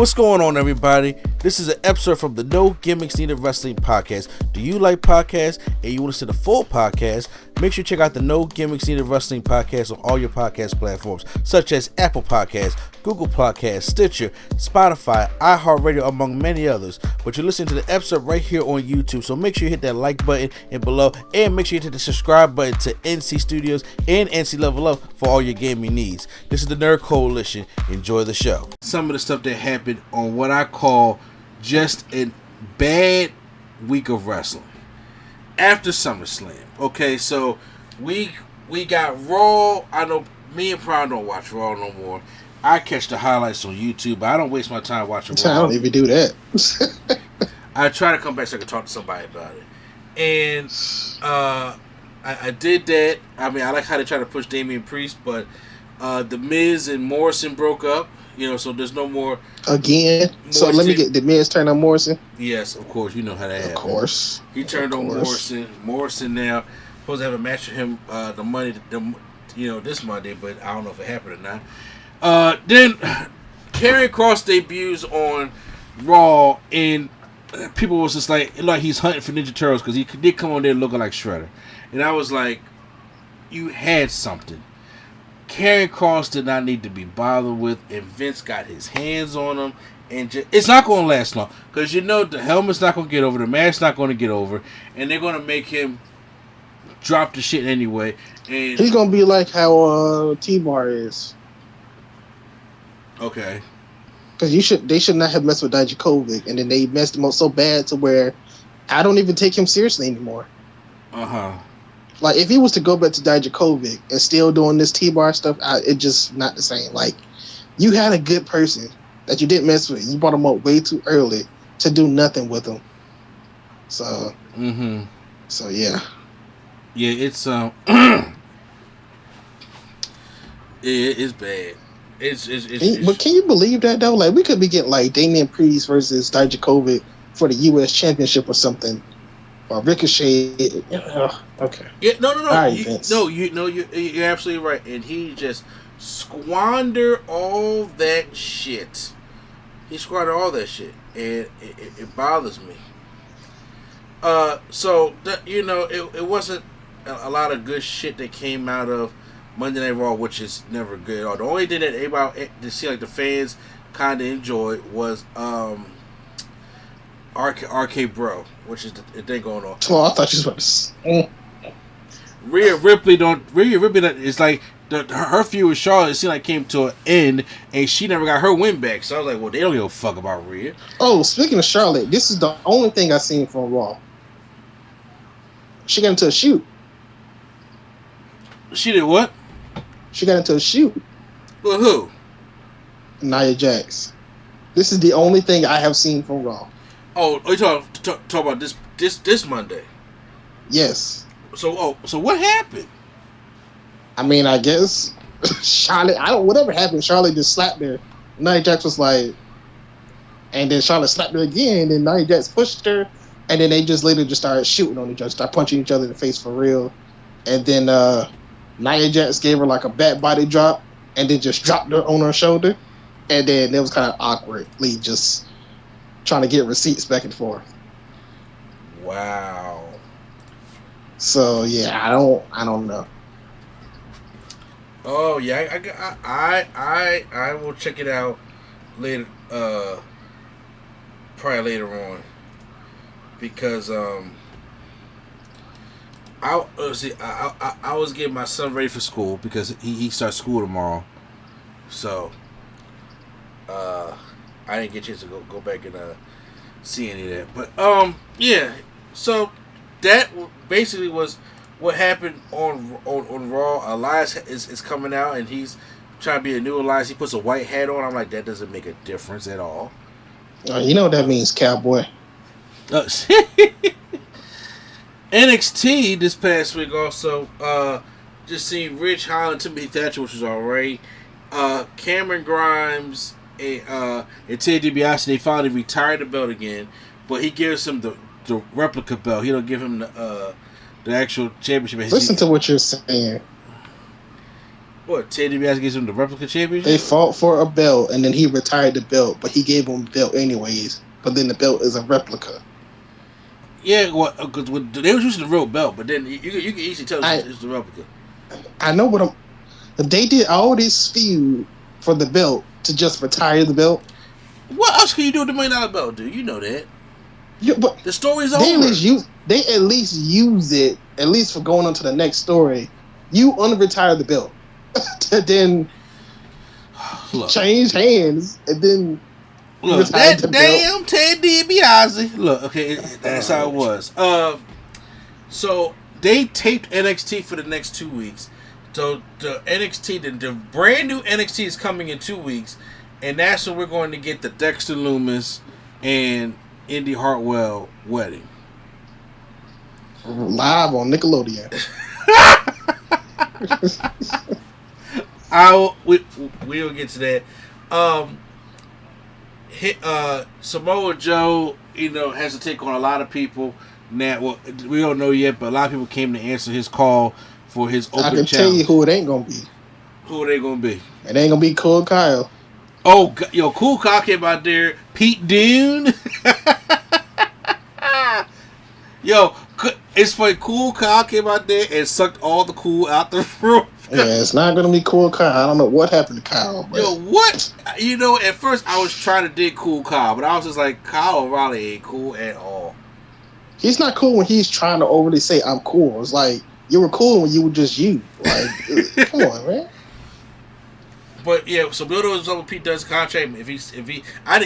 What's going on, everybody? This is an episode from the No Gimmicks Needed Wrestling podcast. Do you like podcasts and you want to see the full podcast? Make sure you check out the No Gimmicks Needed Wrestling podcast on all your podcast platforms, such as Apple Podcasts, Google Podcasts, Stitcher, Spotify, iHeartRadio, among many others. But you're listening to the episode right here on YouTube, so make sure you hit that like button and below, and make sure you hit the subscribe button to NC Studios and NC Level Up for all your gaming needs. This is the Nerd Coalition. Enjoy the show. Some of the stuff that happened on what I call just a bad week of wrestling after Summerslam. Okay, so we got Raw. I know me and Prime don't watch Raw no more. I catch the highlights on YouTube, but I don't waste my time watching Raw. I don't even do that. I try to come back so I can talk to somebody about it. And I did that. I mean, I like how they try to push Damian Priest, but The Miz and Morrison broke up. You know, so there's no more. Again? Morrison. So let me get The Miz turn on Morrison? Yes, of course. You know how that happened. Of course. He turned on Morrison. Morrison now supposed to have a match with him this Monday, but I don't know if it happened or not. Then Karrion Kross debuts on Raw, and people was just like he's hunting for Ninja Turtles because he did come on there looking like Shredder. And I was like, you had something. Karrion Kross did not need to be bothered with, and Vince got his hands on him, and it's not going to last long because the helmet's not going to get over, the mask's not going to get over, and they're going to make him drop the shit anyway. And he's going to be like how T-Bar is. Okay. Because they should not have messed with Dijakovic, and then they messed him up so bad to where I don't even take him seriously anymore. Uh-huh. Like, if he was to go back to Dijakovic and still doing this T-Bar stuff, it's just not the same. Like, you had a good person that you didn't mess with. You brought him up way too early to do nothing with him. So, So, yeah. Yeah, it's, it's bad. But can you believe that, though? Like, we could be getting, like, Damian Priest versus Dijakovic for the U.S. Championship or something. Or Ricochet. Okay. Yeah, no. Right, You're absolutely right. And he just squandered all that shit. He squandered all that shit, and it bothers me. It wasn't a lot of good shit that came out of Monday Night Raw, which is never good at all. The only thing that everybody seemed like the fans kind of enjoyed was RK Bro, which is the thing going on. Oh, I thought you was about to say. Rhea Ripley it's like her feud with Charlotte, it seemed like came to an end, and she never got her win back. So I was like, well, they don't give a fuck about Rhea. Oh, speaking of Charlotte, this is the only thing I've seen from Raw. She got into a shoot. She did what? She got into a shoot. With who? Nia Jax. This is the only thing I have seen from Raw. Oh, you talk about this Monday? Yes. So what happened? I mean, I guess Charlotte. Whatever happened, Charlotte just slapped her. Nia Jax was like, and then Charlotte slapped her again. And then Nia Jax pushed her, and then they just later just started shooting on each other, started punching each other in the face for real. And then Nia Jax gave her like a back body drop, and then just dropped her on her shoulder, and then it was kind of awkwardly just trying to get receipts back and forth. Wow. So yeah, I don't know. Oh yeah, I will check it out later. Probably later on, because I was getting my son ready for school because he starts school tomorrow, so I didn't get a chance to go back and see any of that. But yeah, so that basically was what happened on Raw. Elias is coming out and he's trying to be a new Elias. He puts a white hat on. I'm like, that doesn't make a difference at all. You know what that means, cowboy. NXT this past week also just seen Rich Holland, Timothy Thatcher, which was alright. Cameron Grimes and Ted DiBiase, they finally retired the belt again, but he gives him the replica belt. He don't give him the actual championship. Listen to what you're saying. What, Ted DiBiase gives him the replica championship? They fought for a belt, and then he retired the belt, but he gave him the belt anyways. But then the belt is a replica. Yeah, well, because they was using the real belt, but then you can easily tell it's the replica. I know what they did all this feud for the belt to just retire the belt. What else can you do with the $1 million belt, dude? You know that. Yeah, but the story's over. They at least use it, at least for going on to the next story. You unretire the belt. To then change hands and then look that damn Ted DiBiase. Look, okay, that's how it was. So they taped NXT for the next 2 weeks. So the NXT, the brand new NXT is coming in 2 weeks, and that's when we're going to get the Dexter Lumis and Indy Hartwell wedding live on Nickelodeon. We'll get to that. Samoa Joe, has to take on a lot of people. Now, well, we don't know yet, but a lot of people came to answer his call for his open challenge. I can tell you who it ain't gonna be. Who it ain't gonna be? It ain't gonna be Cool Kyle. Oh, Cool Kyle came out there. Pete Dunne. Yo, it's funny. Cool Kyle came out there and sucked all the cool out the room. Yeah, it's not gonna be Cool Kyle. I don't know what happened to Kyle. But... Yo, what? At first I was trying to dig Cool Kyle, but I was just like, Kyle O'Reilly ain't cool at all. He's not cool when he's trying to overly say I'm cool. It's like you were cool when you were just you. Like, come on, man. But yeah, so Bill knows what Pete does contract. I think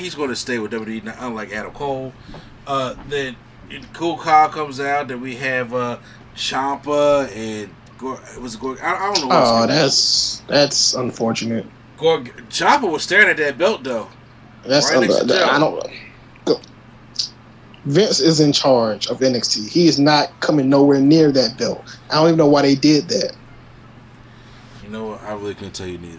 he's going to stay with WWE, unlike Adam Cole. Then Cool Kyle comes out. Then we have Ciampa and was Gorg. I don't know. Oh, that's unfortunate. Ciampa was staring at that belt though. That's I don't. Vince is in charge of NXT. He is not coming nowhere near that belt. I don't even know why they did that. You know what? I really couldn't tell you neither.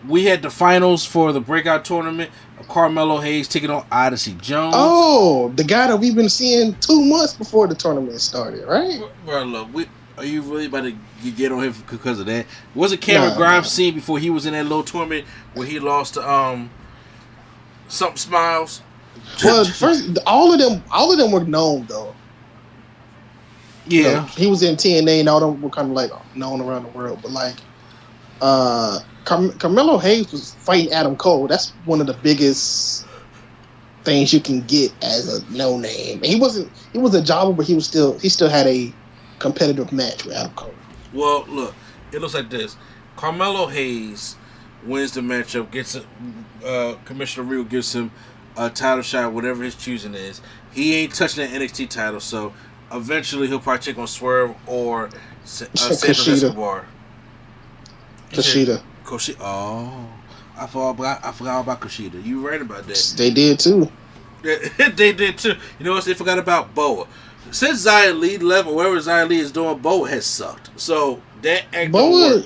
We had the finals for the breakout tournament of Carmelo Hayes taking on Odyssey Jones. Oh, the guy that we've been seeing 2 months before the tournament started, right? Bro, look, are you really about to get on him because of that? Wasn't Cameron Grimes seen before he was in that little tournament where he lost to Something Smiles? Well, first, all of them were known though. Yeah, he was in TNA, and all of them were kind of like known around the world. But like, Carmelo Hayes was fighting Adam Cole. That's one of the biggest things you can get as a no name. He was a jobber, but he still had a competitive match with Adam Cole. Well, look, it looks like this: Carmelo Hayes wins the matchup, gets Commissioner Real gives him a title shot, whatever his choosing is. He ain't touching that NXT title, so eventually he'll probably take on Swerve or Santos Escobar. Kushida. Oh, I forgot about Kushida. You right about that. They did too. They did too. You know what? They forgot about Boa. Since Xia Li left, or whatever Xia Li is doing, Boa has sucked. So that act Boa,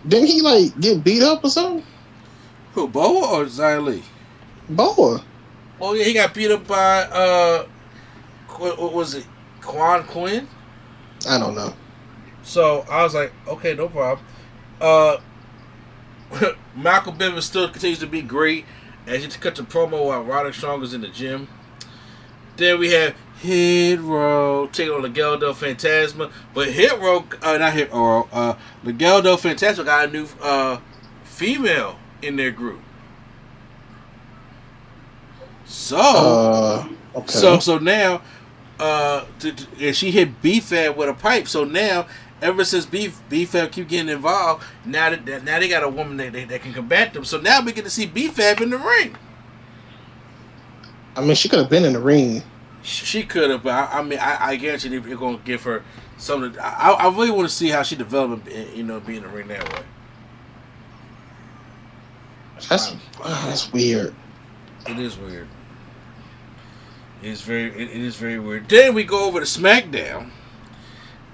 didn't he like get beat up or something? Who, Boa or Xia Li? Boa. Oh yeah, he got beat up by what was it? Quan Quinn? I don't know. So I was like, okay, no problem. Malcolm Bivens still continues to be great as he cut the promo while Roderick Strong is in the gym. Then we have Hit Row taking on Miguel Del Fantasma, but Miguel Del Fantasma got a new female in their group. So, okay. so now, and she hit B-Fab with a pipe. So now, ever since B-Fab keep getting involved, now they got a woman that can combat them. So now we get to see B-Fab in the ring. I mean, she could have been in the ring. She could have, but I guarantee they're going to give her something. I really want to see how she develops, be in the ring that way. That's weird. It is weird. It is very weird. Then we go over to SmackDown,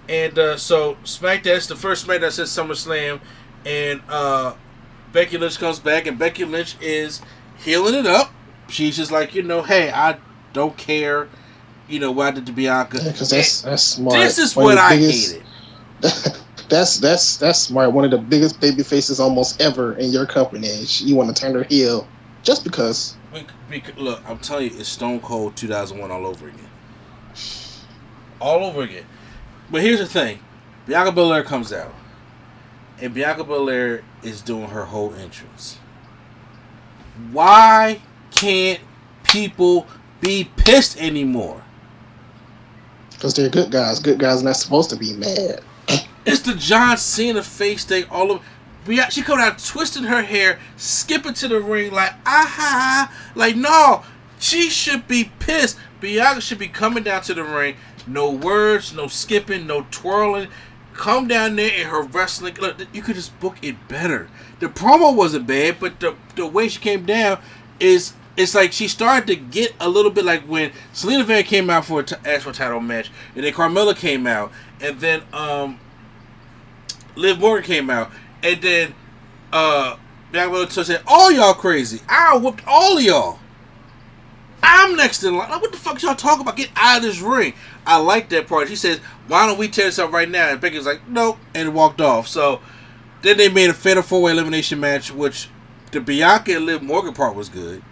and so SmackDown is the first SmackDown since SummerSlam, and Becky Lynch comes back, and Becky Lynch is healing it up. She's just like, hey, I don't care, what I did to Bianca. Because that's smart. This is what I hated. That's smart. One of the biggest baby faces almost ever in your company. You want to turn her heel just because. Look, I'm telling you, it's Stone Cold 2001 all over again. All over again. But here's the thing. Bianca Belair comes out. And Bianca Belair is doing her whole entrance. Why can't people be pissed anymore? Because they're good guys. Good guys are not supposed to be mad. It's the John Cena face thing all over. She coming out twisting her hair, skipping to the ring like, aha. Like, no. She should be pissed. Bianca should be coming down to the ring. No words, no skipping, no twirling. Come down there in her wrestling. Look, you could just book it better. The promo wasn't bad, but the way she came down is, it's like she started to get a little bit like when Selena Vega came out for ask for a title match, and then Carmella came out, and then Liv Morgan came out, and then Bianca said, "All y'all crazy. I whooped all of y'all. I'm next in line." Like, what the fuck y'all talking about? Get out of this ring. I like that part. She says, "Why don't we tear this up right now?" And Becky was like, "Nope," and walked off. So then they made a fatal 4-way elimination match, which the Bianca and Liv Morgan part was good.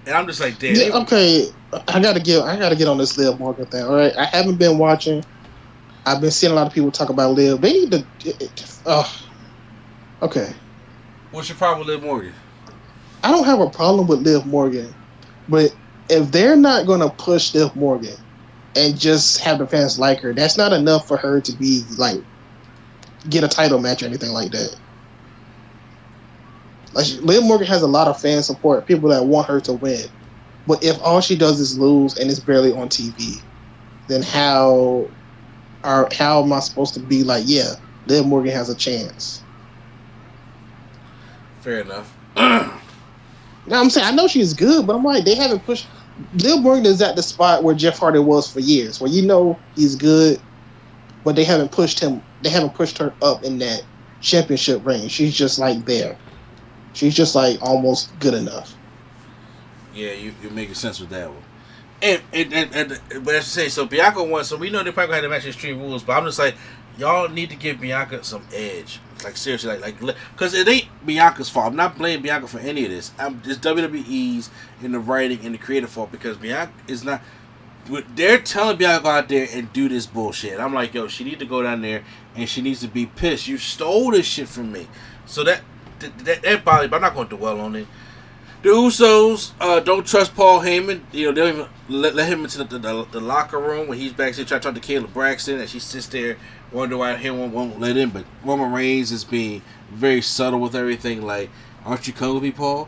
And I'm just like, damn. Yeah, okay, I gotta get on this Liv Morgan thing. All right, I haven't been watching. I've been seeing a lot of people talk about Liv. They need to. Okay. What's your problem with Liv Morgan? I don't have a problem with Liv Morgan, but if they're not gonna push Liv Morgan and just have the fans like her, that's not enough for her to be like get a title match or anything like that. Like, Liv Morgan has a lot of fan support, people that want her to win. But if all she does is lose and it's barely on TV, then how am I supposed to be like, yeah, Liv Morgan has a chance? Fair enough. Now I'm saying I know she's good, but I'm like, they haven't pushed. Liv Morgan is at the spot where Jeff Hardy was for years, where you know he's good, but they haven't pushed him. They haven't pushed her up in that championship range. She's just like there. She's just like almost good enough. Yeah, you're making sense with that one. And but as I say, so Bianca won, so we know they're probably gonna have to match Extreme Rules, but I'm just like, y'all need to give Bianca some edge. Like seriously, like because it ain't Bianca's fault. I'm not blaming Bianca for any of this. It's WWE's in the writing and the creative fault, because Bianca is not. They're telling Bianca to go out there and do this bullshit. I'm like, yo, she need to go down there and she needs to be pissed. You stole this shit from me. So that bothers me, but I'm not going to dwell on it. The Usos don't trust Paul Heyman. You know, they don't even let him into the locker room when he's backstage trying to talk to Kayla Braxton, and she sits there, wonder why Heyman won't let in. But Roman Reigns is being very subtle with everything. Like, aren't you coming with me, Paul?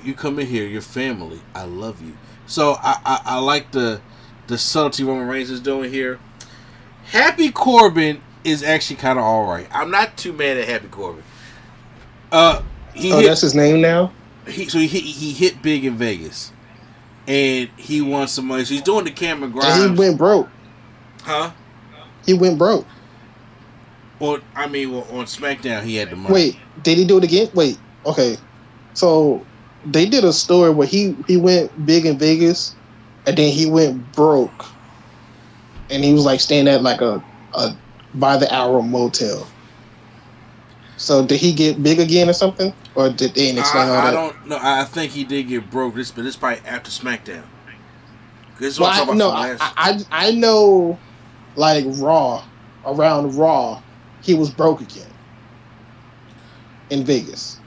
You come in here, you're family. I love you. So I like the subtlety Roman Reigns is doing here. Happy Corbin is actually kind of all right. I'm not too mad at Happy Corbin. That's his name now? He hit big in Vegas, and he won some money. So he's doing the Cameron Grimes. And he went broke. Huh? He went broke. On SmackDown he had the money. Wait, did he do it again? Wait, okay. So they did a story where he went big in Vegas, and then he went broke, and he was like staying at like a by the hour motel. So did he get big again or something, or did they explain all that? I don't know. I think he did get broke. But this probably after SmackDown. I know, like around Raw, he was broke again in Vegas.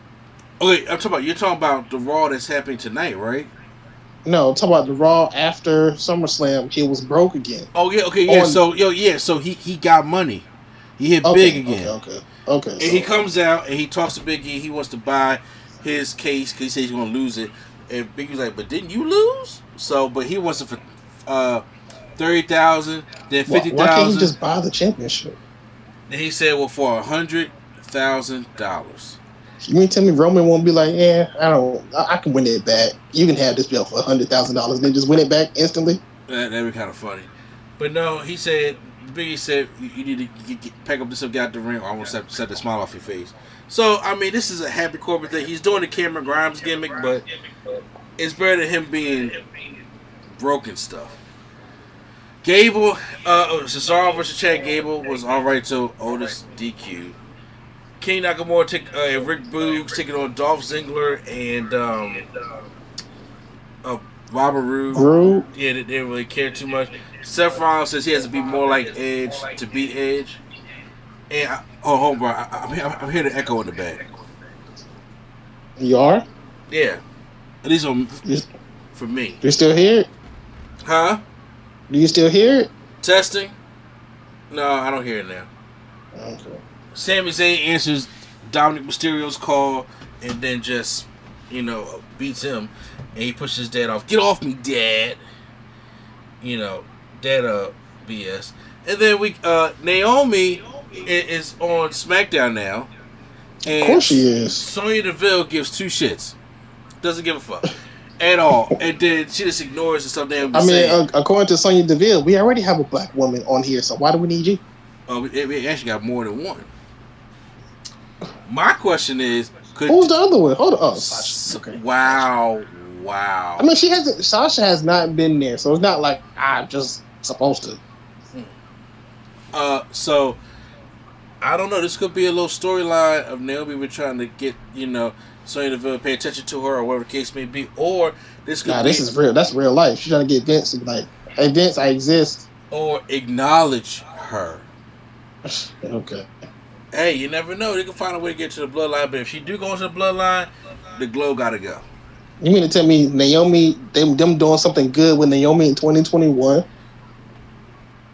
Okay, you're talking about the Raw that's happening tonight, right? No, I'm talking about the Raw after SummerSlam. He was broke again. Oh yeah, okay, yeah. So he got money. He hit big again. Okay. And he comes out and he talks to Big E. He wants to buy his case because he says he's going to lose it. And Big E's like, "But didn't you lose?" So, but he wants it for $30,000, then $50,000. Why can't he just buy the championship? And he said, "Well, for $100,000." You mean tell me Roman won't be like, "Yeah, I can win it back. You can have this belt for $100,000, and then just win it back instantly." That'd be kind of funny. But no, he said. Biggie said, "You need to pack up this up, get out the ring, or I won't set the smile off your face." So, I mean, this is a Happy Corbin thing. He's doing the Cameron Grimes gimmick, but it's better than him being broken stuff. Gable, Cesaro versus Chad Gable was alright till Otis DQ. King Nakamura and Rick Boogs taking on Dolph Ziggler and Robert Roode. Yeah, they didn't really care too much. Seth Rollins says he has to be more like Edge to beat Edge. And hold on, bro. I'm hearing an echo in the back. You are? Yeah. At least for me. You still hear it? Huh? Do you still hear it? Testing? No, I don't hear it now. Okay. Sami Zayn answers Dominic Mysterio's call and then just, beats him. And he pushes his dad off. Get off me, Dad. Dad, BS. And then Naomi is on Smackdown now. And of course she is. Sonya Deville gives two shits. Doesn't give a fuck. At all. And then she just ignores the stuff they have been saying. According to Sonya Deville, we already have a black woman on here, so why do we need you? We actually got more than one. My question is, who's the other one? Hold on. Oh, Sasha. Okay. Wow. I mean, Sasha has not been there, so it's not like I'm just supposed to. So I don't know. This could be a little storyline of Naomi been trying to get, Sonya Deville pay attention to her or whatever the case may be, or this could be. This is real. That's real life. She's trying to get Vince to be like, hey Vince, I exist. Or acknowledge her. Okay. Hey, you never know. They can find a way to get to the bloodline, but if she do go into the bloodline, the glow gotta go. You mean to tell me Naomi, them doing something good with Naomi in 2021?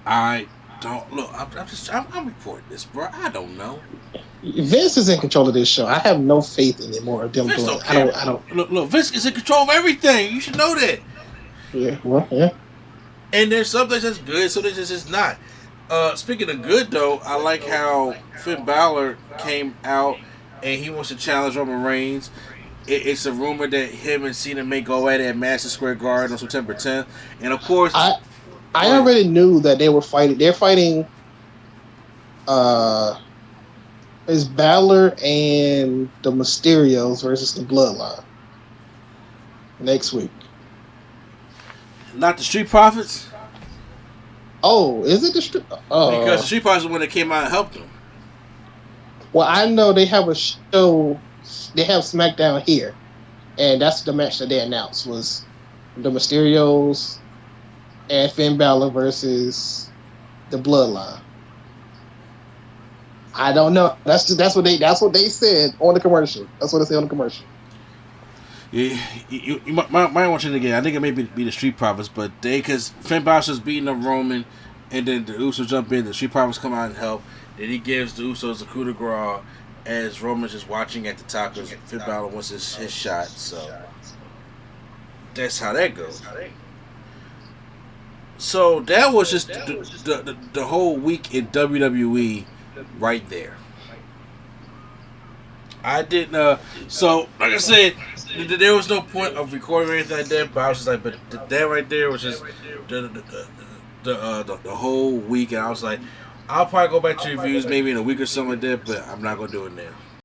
I don't look. I'm reporting this, bro. I don't know. Vince is in control of this show. I have no faith anymore of them Vince doing. I don't. Look. Vince is in control of everything. You should know that. Yeah. Well, yeah. And there's some things that's good, some things that's just not. Speaking of good, though, I like how Finn Balor came out and he wants to challenge Roman Reigns. It's a rumor that him and Cena may go at it at Madison Square Garden on September 10th. And, of course... I already knew that they were fighting. They're fighting... It's Balor and the Mysterios versus the Bloodline. Next week. Not the Street Profits? Oh, is it the Street? Because the Street Profits are the one that came out and helped them. Well, I know they have a show. They have SmackDown here, and that's the match that they announced was the Mysterios and Finn Balor versus the Bloodline. I don't know. That's what they said on the commercial. That's what they said on the commercial. Yeah, you might want you to get. I think it may be the Street Profits, but because Finn Balor's beating up Roman, and then the Usos jump in, the Street Profits come out and help. Then he gives the Usos the coup de grace as Roman's just watching at the top because Finn Balor wants his shot. So that's how that goes. So that was just the whole week in WWE right there. I didn't. So like I said, there was no point of recording or anything like that. But I was just like, but that right there was just the whole week, and I was like, I'll probably go back to reviews maybe in a week or something like that, but I'm not gonna do it now.